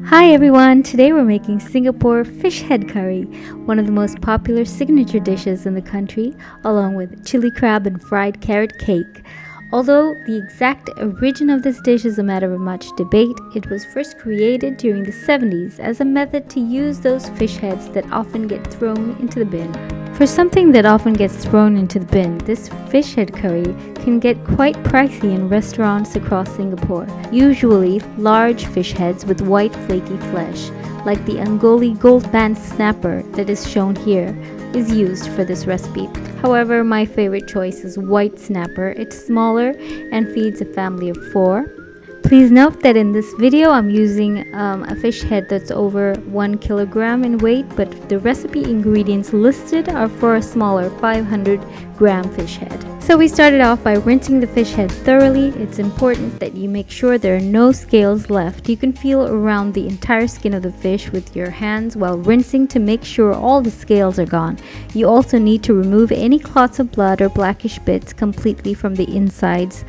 Hi everyone, today we're making Singapore fish head curry, one of the most popular signature dishes in the country, along with chili crab and fried carrot cake. Although the exact origin of this dish is a matter of much debate, it was first created during the 70s as a method to use those fish heads that often get thrown into the bin. For something that often gets thrown into the bin, this fish head curry can get quite pricey in restaurants across Singapore. Usually, large fish heads with white flaky flesh, like the Angoli gold band snapper that is shown here, is used for this recipe. However, my favorite choice is white snapper. It's smaller and feeds a family of 4. Please note that in this video I'm using a fish head that's over 1 kilogram in weight, but the recipe ingredients listed are for a smaller 500-gram fish head. So we started off by rinsing the fish head thoroughly. It's important that you make sure there are no scales left. You can feel around the entire skin of the fish with your hands while rinsing to make sure all the scales are gone. You also need to remove any clots of blood or blackish bits completely from the insides.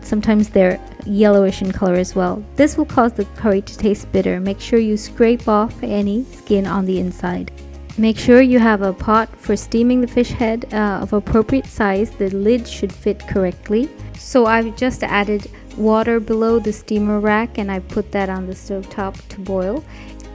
Sometimes they're yellowish in color as well. This will cause the curry to taste bitter. Make sure you scrape off any skin on the inside. Make sure you have a pot for steaming the fish head of appropriate size. The lid should fit correctly. So I've just added water below the steamer rack and I put that on the stove top to boil.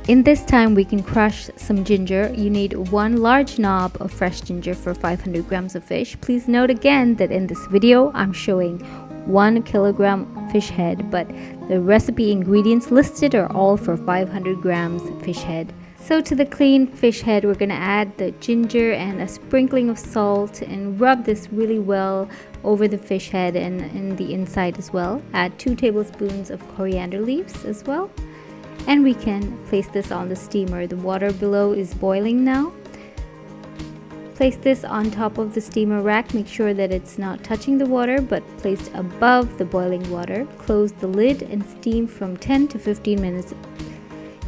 In this time we can crush some ginger. You need 1 large knob of fresh ginger for 500 grams of fish. Please note again that in this video I'm showing 1 kilogram fish head, but the recipe ingredients listed are all for 500 grams fish head. So to the clean fish head, we're going to add the ginger and a sprinkling of salt and rub this really well over the fish head and in the inside as well. Add 2 tablespoons of coriander leaves as well. And we can place this on the steamer. The water below is boiling now. Place this on top of the steamer rack. Make sure that it's not touching the water but placed above the boiling water. Close the lid and steam from 10 to 15 minutes.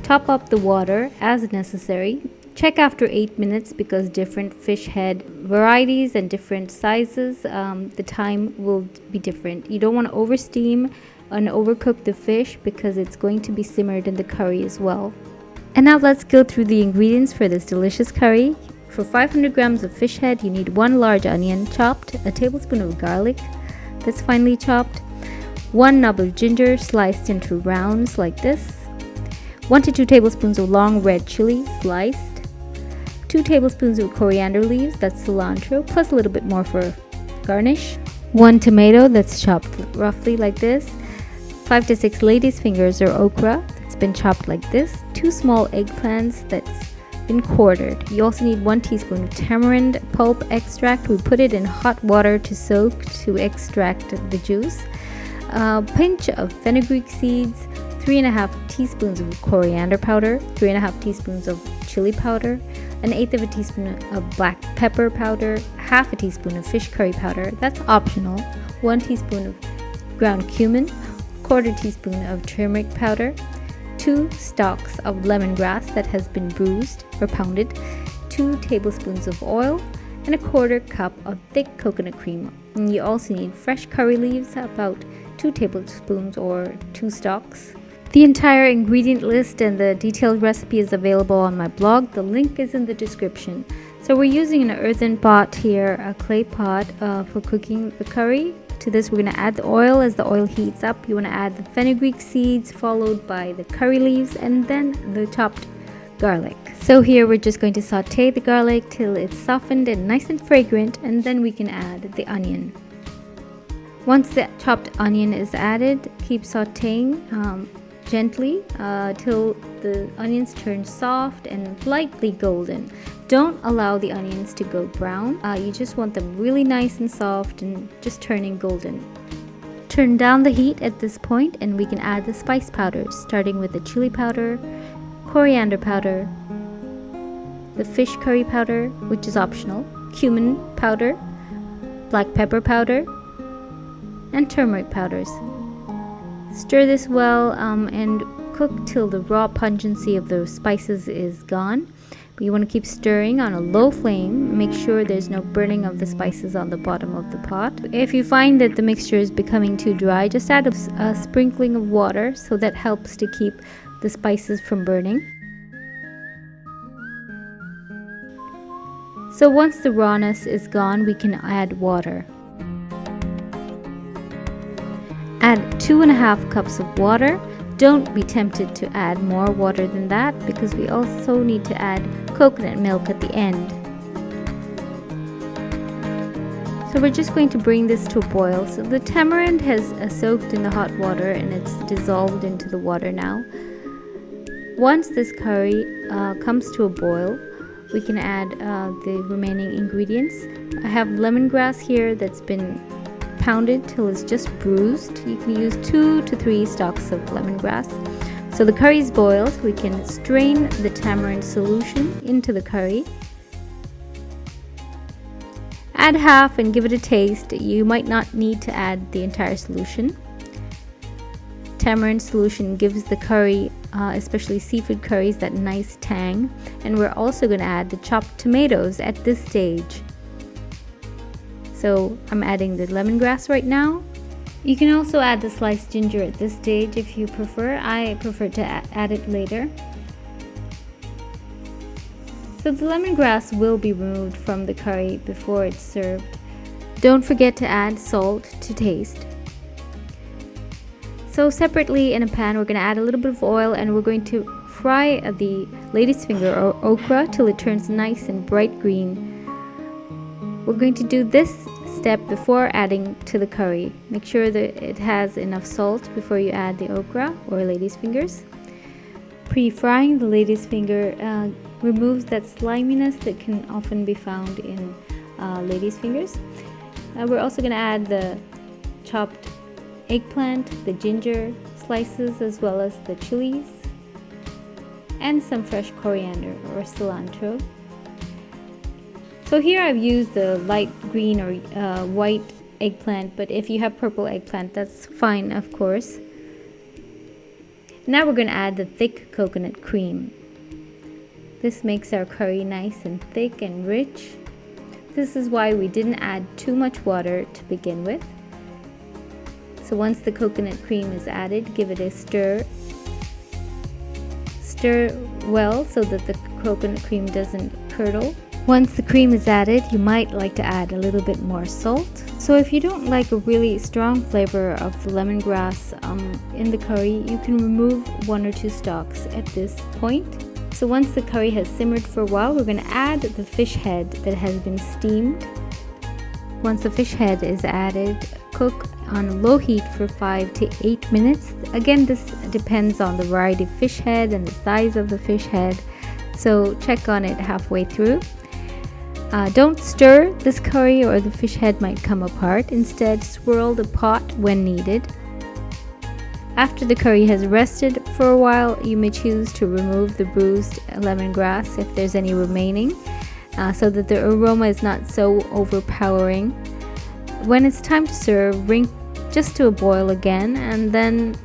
Top up the water as necessary. Check after 8 minutes because different fish head varieties and different sizes, the time will be different. You don't want to oversteam and overcook the fish because it's going to be simmered in the curry as well. And now let's go through the ingredients for this delicious curry. For 500 grams of fish head, you need 1 large onion chopped, a tablespoon of garlic that's finely chopped, 1 knob of ginger sliced into rounds like this, 1 to 2 tablespoons of long red chili sliced, 2 tablespoons of coriander leaves, that's cilantro, plus a little bit more for garnish, 1 tomato that's chopped roughly like this, 5 to 6 lady's fingers or okra that's been chopped like this, 2 small eggplants that's been quartered. You also need 1 teaspoon of tamarind pulp extract. We put it in hot water to soak to extract the juice. A pinch of fenugreek seeds, 3.5 teaspoons of coriander powder, 3.5 teaspoons of chili powder, 1/8 of a teaspoon of black pepper powder, 1/2 teaspoon of fish curry powder, that's optional, 1 teaspoon of ground cumin, 1/4 teaspoon of turmeric powder, 2 stalks of lemongrass that has been bruised or pounded, 2 tablespoons of oil, and 1/4 cup of thick coconut cream. And you also need fresh curry leaves, about 2 tablespoons or 2 stalks. The entire ingredient list and the detailed recipe is available on my blog. The link is in the description. So we're using an earthen pot here, a clay pot for cooking the curry. To this we're going to add the oil. As the oil heats up, you want to add the fenugreek seeds followed by the curry leaves and then the chopped garlic. So here we're just going to saute the garlic till it's softened and nice and fragrant, and then we can add the onion. Once the chopped onion is added, keep sauteing gently till the onions turn soft and lightly golden. Don't allow the onions to go brown. You just want them really nice and soft and just turning golden. Turn down the heat at this point and we can add the spice powders, starting with the chili powder, coriander powder, the fish curry powder, which is optional, cumin powder, black pepper powder, and turmeric powders. Stir this well and cook till the raw pungency of the spices is gone. You want to keep stirring on a low flame. Make sure there's no burning of the spices on the bottom of the pot. If you find that the mixture is becoming too dry, just add a sprinkling of water, so that helps to keep the spices from burning. So once the rawness is gone, we can add water. Add 2.5 cups of water. Don't be tempted to add more water than that because we also need to add coconut milk at the end. So we're just going to bring this to a boil. So the tamarind has soaked in the hot water and it's dissolved into the water now. Once this curry comes to a boil, we can add the remaining ingredients. I have lemongrass here that's been pounded till it's just bruised. You can use 2 to 3 stalks of lemongrass. So the curry is boiled. We can strain the tamarind solution into the curry. Add half and give it a taste. You might not need to add the entire solution. Tamarind solution gives the curry, especially seafood curries, that nice tang. And we're also going to add the chopped tomatoes at this stage. So I'm adding the lemongrass right now. You can also add the sliced ginger at this stage if you prefer. I prefer to add it later. So the lemongrass will be removed from the curry before it's served. Don't forget to add salt to taste. So separately in a pan, we're going to add a little bit of oil and we're going to fry the lady's finger or okra till it turns nice and bright green. We're going to do this step before adding to the curry. Make sure that it has enough salt before you add the okra or lady's fingers. Pre-frying the lady's finger removes that sliminess that can often be found in lady's fingers. We're also going to add the chopped eggplant, the ginger slices, as well as the chilies, and some fresh coriander or cilantro. So here I've used the light green or white eggplant, but if you have purple eggplant, that's fine, of course. Now we're going to add the thick coconut cream. This makes our curry nice and thick and rich. This is why we didn't add too much water to begin with. So once the coconut cream is added, give it a stir. Stir well so that the coconut cream doesn't curdle. Once the cream is added, you might like to add a little bit more salt. So if you don't like a really strong flavor of the lemongrass in the curry, you can remove 1 or 2 stalks at this point. So once the curry has simmered for a while, we're going to add the fish head that has been steamed. Once the fish head is added, cook on low heat for 5 to 8 minutes. Again, this depends on the variety of fish head and the size of the fish head, so check on it halfway through. Don't stir this curry or the fish head might come apart. Instead, swirl the pot when needed. After the curry has rested for a while, you may choose to remove the bruised lemongrass if there's any remaining, so that the aroma is not so overpowering. When it's time to serve, bring just to a boil again, and then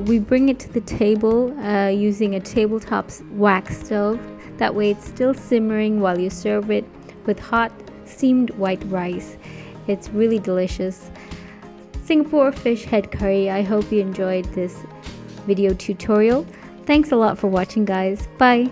we bring it to the table using a tabletop wax stove. That way it's still simmering while you serve it with hot steamed white rice. It's really delicious. Singapore fish head curry. I hope you enjoyed this video tutorial. Thanks a lot for watching, guys. Bye.